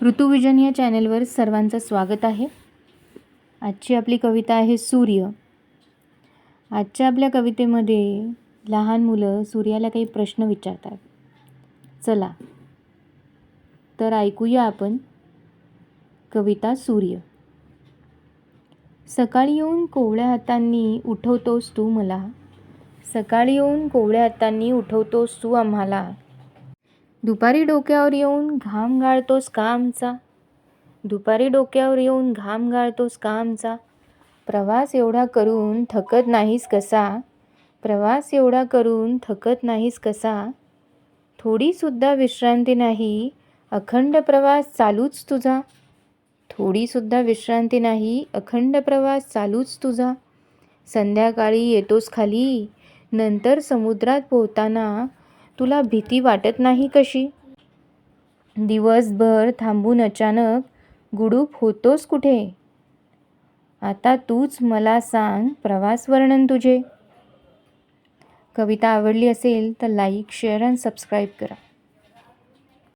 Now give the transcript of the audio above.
ऋतुविजन या चॅनलवर सर्वांचं स्वागत आहे. आजची आपली कविता आहे सूर्य. आजच्या आपल्या कवितेमध्ये लहान मुलं सूर्याला काही प्रश्न विचारतात. चला तर ऐकूया आपण कविता सूर्य. सकाळी येऊन कोवळ्या हातांनी उठवतोस तू मला, सकाळी येऊन कोवळ्या हातांनी उठवतोस तू आम्हाला. दुपारी डोक्यावर येऊन घाम गाळतोस का आमचा, दुपारी डोक्यावर येऊन घाम गाळतोस का आमचा. प्रवास एवढा करून थकत नाहीस कसा, प्रवास एवढा करून थकत नाहीस कसा. थोडीसुद्धा विश्रांती नाही, अखंड प्रवास चालूच तुझा, थोडीसुद्धा विश्रांती नाही, अखंड प्रवास चालूच तुझा. संध्याकाळी येतोस खाली, नंतर समुद्रात पोहताना तुला भीती वाटत नाही कशी. दिवसभर थांबून अचानक गुडूप होतोस कुठे. आता तूच मला सांग प्रवास वर्णन तुझे. कविता आवडली असेल तर लाईक, शेअर आणि सबस्क्राईब करा.